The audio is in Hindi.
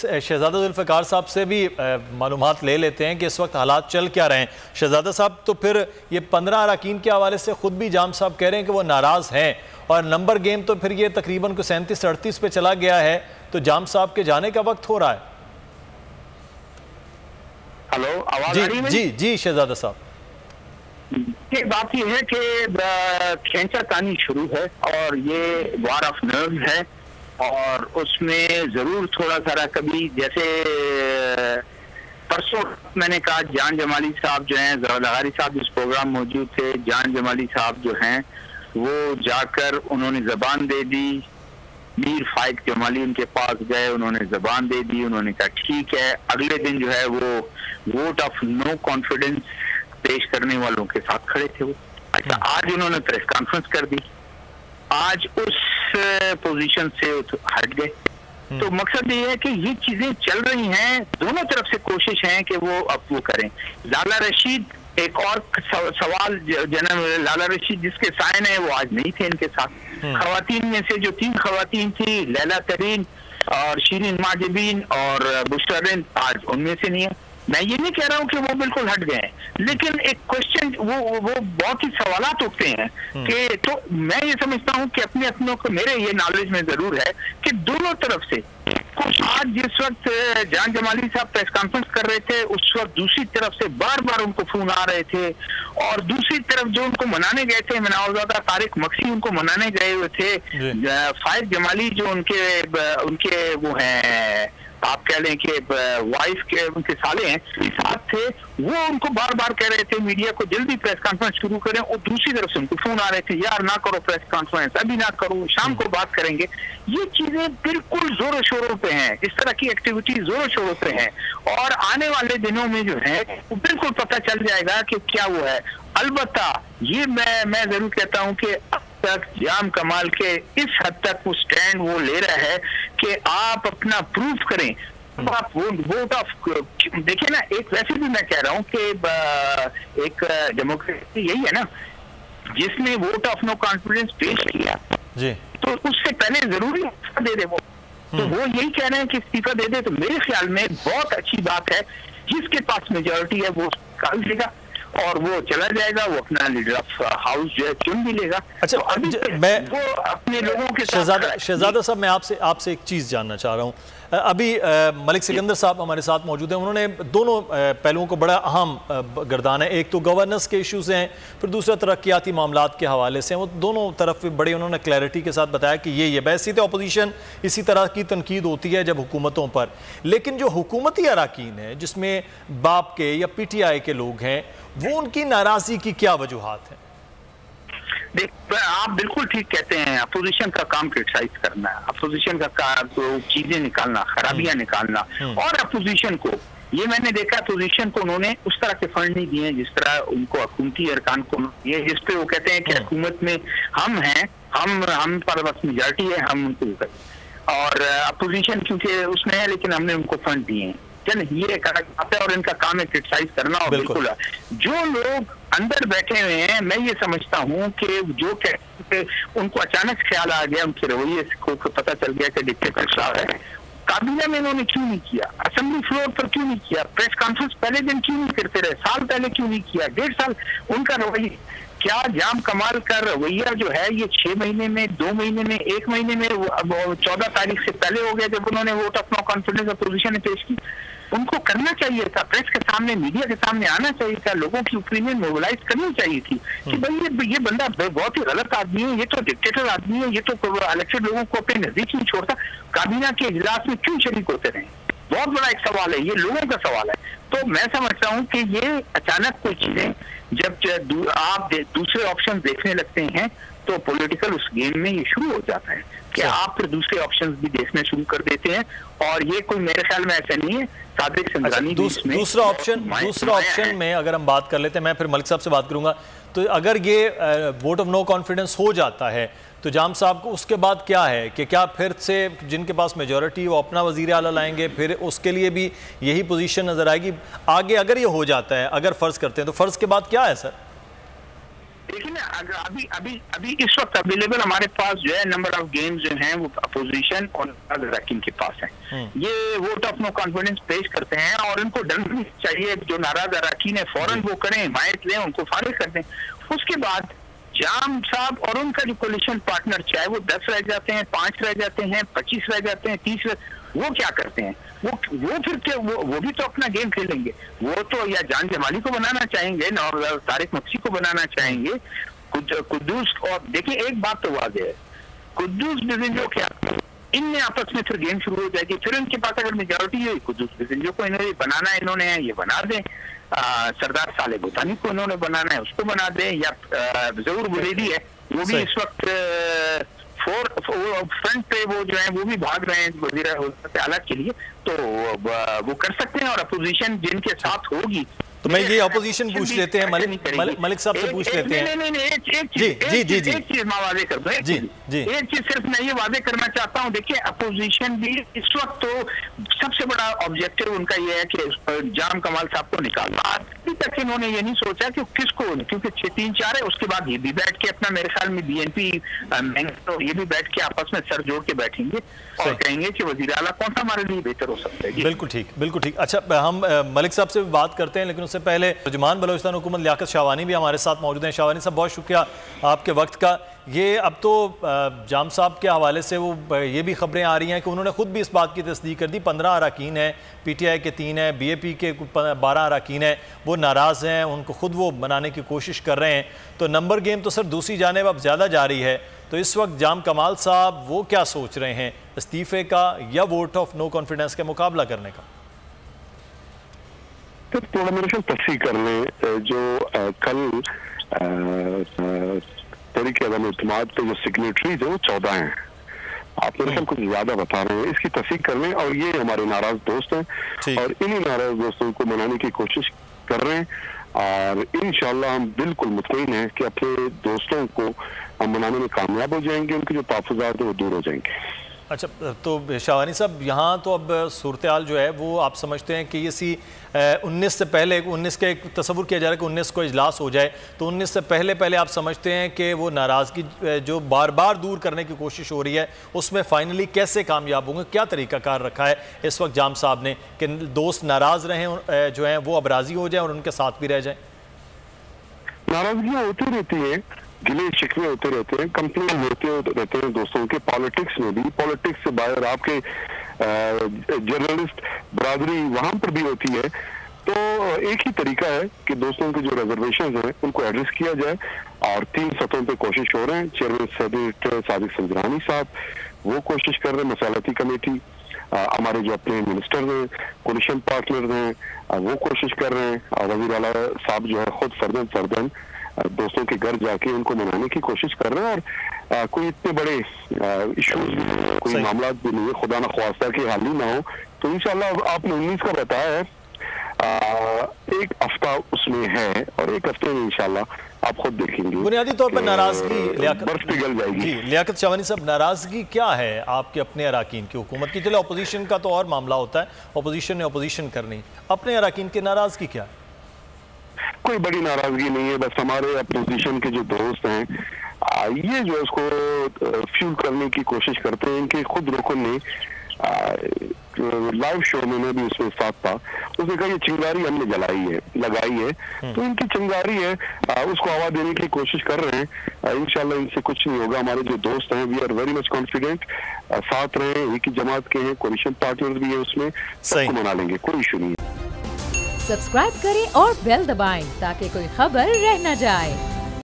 शहजादा जुल्फ़िकार साहब से भी मालूमात ले लेते हैं कि इस वक्त हालात चल क्या रहे हैं। शहजादा साहब, तो फिर ये 15 अरकान के हवाले से ख़ुद भी जाम साहब कह रहे हैं कि वो नाराज़ हैं, और नंबर गेम तो फिर ये तकरीबन को 37-38 पे चला गया है, तो जाम साहब के जाने का वक्त हो रहा है। हेलो, आवाज़ आ रही है? जी जी शहजादा साहब, बात ये है कि खींचा तानी शुरू है और ये वार ऑफ नर्व्स है, और उसमें जरूर थोड़ा सारा कभी, जैसे परसों मैंने कहा जान जमाली साहब जो हैं, ज़रदारी साहब इस प्रोग्राम मौजूद थे, जान जमाली साहब जो हैं वो जाकर उन्होंने जबान दे दी, मीर फाइक जमाली उनके पास गए, उन्होंने जबान दे दी, उन्होंने कहा ठीक है। अगले दिन जो है वो वोट ऑफ नो कॉन्फिडेंस पेश करने वालों के साथ खड़े थे वो। अच्छा, आज उन्होंने प्रेस कॉन्फ्रेंस कर दी, आज उस पोजीशन से हट गए। तो मकसद ये है कि ये चीजें चल रही हैं, दोनों तरफ से कोशिश है कि वो अब वो करें। लाला रशीद, एक और सवाल जनाब, लाला रशीद जिसके साइन है वो आज नहीं थे इनके साथ। खवातीन में से जो 3 खवातीन थी, लैला तरीन और शीरीन माजिबीन और बुशरारिन, आज उनमें से नहीं है। मैं ये नहीं कह रहा हूँ कि वो बिल्कुल हट गए हैं, लेकिन एक क्वेश्चन वो बहुत ही सवालात उठते हैं कि, तो मैं ये समझता हूँ कि अपनों को, मेरे ये नॉलेज में जरूर है कि दोनों तरफ से कुछ, आज जिस वक्त जान जमाली साहब प्रेस कॉन्फ्रेंस कर रहे थे उस वक्त दूसरी तरफ से बार बार उनको फोन आ रहे थे, और दूसरी तरफ जो उनको मनाने गए थे, मनावज़ादा तारिक मक्सी उनको मनाने गए हुए थे, फाइक जमाली जो उनके वो हैं, आप कह लें कि वाइफ के उनके साले हैं, साथ थे, वो उनको बार बार कह रहे थे मीडिया को जल्दी प्रेस कॉन्फ्रेंस शुरू करें, और दूसरी तरफ से उनको फोन आ रहे थे, यार ना करो प्रेस कॉन्फ्रेंस, अभी ना करो, शाम को बात करेंगे। ये चीजें बिल्कुल जोरों शोरों पे हैं, इस तरह की एक्टिविटी जोरों शोरों पे हैं, और आने वाले दिनों में जो है वो बिल्कुल पता चल जाएगा कि क्या वो है। अलबत्ता ये मैं जरूर कहता हूँ कि तक जाम कमाल के इस हद तक वो स्टैंड वो ले रहा है कि आप अपना प्रूफ करें, आप वोट ऑफ, देखिए ना, एक वैसे भी मैं कह रहा हूं कि एक डेमोक्रेसी यही है ना, जिसने वोट ऑफ नो कॉन्फिडेंस पेश किया जी, तो उससे पहले जरूरी इस्तीफा दे दे वो, तो वो यही कह रहे हैं कि इस्तीफा दे दे। तो मेरे ख्याल में बहुत अच्छी बात है, जिसके पास मेजोरिटी है वो निकाल देगा और वो चला जाएगा, वो अपना लीडर ऑफ हाउस जो है चुन भी लेगा। अच्छा, तो अभी मैं वो अपने लोगों के साथ। शहजादा साहब, मैं आपसे एक चीज़ जानना चाह रहा हूँ। अभी मलिक सिकंदर साहब हमारे साथ मौजूद हैं, उन्होंने दोनों पहलुओं को बड़ा अहम गर्दान है, एक तो गवर्नेंस के इश्यूज़ हैं, फिर दूसरा तरक्याती मामलात के हवाले से, वो दोनों तरफ बड़े उन्होंने क्लैरिटी के साथ बताया कि ये वैसे तो अपोजिशन इसी तरह की तनकीद होती है जब हुकूमतों पर, लेकिन जो हुकूमती अराकीन है जिसमें बाप के या PTI के लोग हैं, वो उनकी नाराज़गी की क्या वजूहात हैं? देख, आप बिल्कुल ठीक कहते हैं, अपोजिशन का काम क्रिटिसाइज करना है, अपोजिशन का काम तो चीजें निकालना, खराबियां निकालना, और अपोजिशन को, ये मैंने देखा अपोजिशन को उन्होंने उस तरह के फंड नहीं दिए जिस तरह उनको हुकूमती अरकान को दिए, जिस पे वो कहते हैं कि हुकूमत में हम हैं, हम पर बस मेजॉरिटी है, हम उनको, और अपोजिशन क्योंकि उसमें है लेकिन हमने उनको फंड दिए हैं। चल, ये एक अलग बात है और इनका काम है क्रिटिसाइज करना, और बिल्कुल जो लोग अंदर बैठे हुए हैं, मैं ये समझता हूँ कि जो कहते उनको अचानक ख्याल आ गया, उनके रवैये को पता चल गया कि डिक्टेटरशिप है, काबीना में इन्होंने क्यों नहीं किया, असेंबली फ्लोर पर क्यों नहीं किया, प्रेस कॉन्फ्रेंस पहले दिन क्यों नहीं करते रहे, साल पहले क्यों नहीं किया, 1.5 साल उनका रवैया, क्या जाम कमाल का रवैया जो है ये 6 महीने में, 2 महीने में, 1 महीने में, 14 तारीख से पहले हो गया जब उन्होंने vote of no confidence opposition ने पेश की। उनको करना चाहिए था, प्रेस के सामने, मीडिया के सामने आना चाहिए था, लोगों की ओपिनियन मोबिलाइज करनी चाहिए थी कि भाई ये बंदा बहुत ही गलत आदमी है, ये तो डिक्टेटर आदमी है, ये तो इलेक्टेड लोगों को अपने नजदीक नहीं छोड़ता, काबीना के इजलास में क्यों शरीक होते रहे? बहुत बड़ा एक सवाल है, ये लोगों का सवाल है। तो मैं समझता हूँ कि ये अचानक कोई चीजें जब आप दूसरे ऑप्शन देखने लगते हैं तो पॉलिटिकल उस गेम में ये शुरू हो जाता है कि आप फिर दूसरे ऑप्शंस भी देखना शुरू कर देते हैं, और ये कोई मेरे ख्याल में ऐसा नहीं है। सादिक सिंघानी दूसरा ऑप्शन में अगर हम बात कर लेते हैं, मैं फिर मलिक साहब से बात करूंगा, तो अगर ये वोट ऑफ नो कॉन्फिडेंस हो जाता है तो जाम साहब को उसके बाद क्या है कि क्या फिर से जिनके पास मेजॉरिटी वो अपना वज़ीर आला लाएंगे, फिर उसके लिए भी यही पोजीशन नजर आएगी आगे? अगर ये हो जाता है, अगर फर्ज करते हैं, तो फर्ज के बाद क्या है सर? देखिए ना, अगर अभी इस वक्त अवेलेबल हमारे पास जो है नंबर ऑफ गेम्स जो हैं वो अपोजिशन और अराकीन के पास हैं। ये वोट ऑफ नो कॉन्फिडेंस पेश करते हैं और इनको डर नहीं चाहिए, जो नाराज अराकीन है फौरन वो करें, हिमायत लें, उनको फारिग कर दें। उसके बाद जाम साहब और उनका जो कोलिशन पार्टनर, चाहे वो 10 रह जाते हैं, 5 रह जाते हैं, 25 रह जाते हैं, 30 वो क्या करते हैं? वो फिर क्या वो भी तो अपना गेम खेलेंगे। वो तो या जान जमाली को बनाना चाहेंगे ना, और तारिक मक्सी को बनाना चाहेंगे, कुद्दूस। और देखिए एक बात तो वाज़ेह है, कुद्दूस बिजंजो क्या इनमें आपस में फिर गेम शुरू हो जाएगी। फिर इनके पास अगर मेजोरिटी है, कुद्दूस बिजंजो को इन्होंने बनाना है, इन्होंने ये बना दें। सरदार साले भूतानी को इन्होंने बनाना है, उसको बना दें। या जरूर बुरेदी है, वो भी इस वक्त फ्रंट पे वो जो है वो भी भाग रहे हैं वज़ीर आला के लिए, तो वो कर सकते हैं। और अपोजिशन जिनके साथ होगी, तो मैं ये अपोजिशन पूछ लेते हैं, मलिक साहब से पूछ लेते हैं। एक चीज मैं वादे कर दूं, एक चीज सिर्फ मैं ये वादे करना चाहता हूँ। देखिए अपोजिशन भी इस वक्त तो सबसे बड़ा ऑब्जेक्टिव उनका ये है कि जाम कमाल साहब को निकालना। अभी तक इन्होंने ये नहीं सोचा कि किसको, क्योंकि 6-3-4 है, उसके बाद ये भी बैठ के अपना, मेरे ख्याल में BNP ये भी बैठ के आपस में सर जोड़ के बैठेंगे और कहेंगे कि वज़ीर आला कौन सा हमारे लिए बेहतर हो सकता है। बिल्कुल ठीक, बिल्कुल ठीक। अच्छा, हम मलिक साहब से बात करते हैं, लेकिन उससे पहले तर्जुमान बलोचिस्तान हुकूमत लियाकत शाहवानी भी हमारे साथ मौजूद हैं। शाहवानी साहब, बहुत शुक्रिया आपके वक्त का। ये अब तो जाम साहब के हवाले से वो ये भी खबरें आ रही हैं कि उन्होंने खुद भी इस बात की तस्दीक कर दी, 15 अराकीन हैं, PTI के 3 हैं, BAP के 12 अराकीन हैं, वो नाराज़ हैं, उनको खुद वो बनाने की कोशिश कर रहे हैं। तो नंबर गेम तो सर दूसरी जानिब अब ज़्यादा जारी है। तो इस वक्त जाम कमाल साहब वो क्या सोच रहे हैं, इस्तीफ़े का या वोट ऑफ नो कॉन्फिडेंस का मुकाबला करने का? तो थोड़ा मेरे ख्याल तस्दीक कर लें, जो कल तहरीक अदम इत्तेमाद पे जो सिग्नेटरीज है वो 14 हैं। आप मेरे ख्याल कुछ ज्यादा बता रहे हैं, इसकी तस्दीक कर लें। और ये हमारे नाराज दोस्त हैं और इन्हीं नाराज दोस्तों को मनाने की कोशिश कर रहे हैं। और इंशाल्लाह हम बिल्कुल मुतमईन हैं कि अपने दोस्तों को हम मनाने में कामयाब हो जाएंगे, उनके जो तहफ़्फ़ुज़ात है वो दूर हो जाएंगे। अच्छा, तो शाहवानी साहब, यहाँ तो अब सूरत हाल जो है वो आप समझते हैं कि ये 19 से पहले, 19 का एक तस्वुर किया जा रहा है कि 19 को इजलास हो जाए, तो 19 से पहले आप समझते हैं कि वो नाराज़गी जो बार बार दूर करने की कोशिश हो रही है उसमें फ़ाइनली कैसे कामयाब होंगे? क्या तरीक़ाकार रखा है इस वक्त जाम साहब ने कि दोस्त नाराज़ रहें, जो हैं वो अब राज़ी हो जाएँ और उनके साथ भी रह जाएँ? नाराज़गियाँ होती रहती हैं, गिले शिकवे होते रहते हैं, कंप्लेन होते रहते हैं दोस्तों के। पॉलिटिक्स में भी, पॉलिटिक्स से बाहर आपके जर्नलिस्ट बरादरी वहां पर भी होती है। तो एक ही तरीका है कि दोस्तों के जो रिजर्वेशन हैं उनको एड्रेस किया जाए। और 3 सतहों पे कोशिश हो रहे हैं। चेयरमैन सेनेट सादिक संजरानी साहब वो कोशिश कर रहे हैं, मसालती कमेटी, हमारे जो अपने मिनिस्टर हैं, कोलिशन पार्टनर हैं, वो कोशिश कर रहे हैं। और वज़ीर आला साहब जो है खुद फर्दन दोस्तों के घर जाके उनको मनाने की कोशिश कर रहे हैं। और कोई इतने बड़े इश्यूज भी, कोई मामला भी नहीं है, खुदा न ख्वास्ता कि हाल ही ना हो। तो इंशाल्लाह आपने 19 का बताया है, एक हफ्ता उसमें है और एक हफ्ते में इंशाल्लाह आप खुद देखेंगे बुनियादी तौर पर नाराजगी बर्फ पिघल जाएगी। लियाकत शाहवानी साहब, नाराजगी क्या है आपके अपने अराकीन की हुकूमत की? चलो अपोजिशन का तो और मामला होता है, अपोजिशन ने अपोजिशन करनी, अपने अराकीन की नाराजगी क्या है? कोई बड़ी नाराजगी नहीं है, बस हमारे अपोजिशन के जो दोस्त हैं ये जो उसको फ्यूल करने की कोशिश करते हैं। इनके खुद रुकन ने लाइव शो में भी उसमें साथ था, उसने कहा ये चिंगारी हमने लगाई है, तो इनकी चिंगारी है, उसको हवा देने की कोशिश कर रहे हैं। इंशाल्लाह इनसे कुछ नहीं होगा। हमारे जो दोस्त हैं we are very much confident, साथ रहे, एक ही जमात के हैं, कोलिशन पार्टनर भी है उसमें, सबको मना लेंगे, कोई इशू नहीं है। सब्सक्राइब करें और बेल दबाएं ताकि कोई खबर रह न जाए।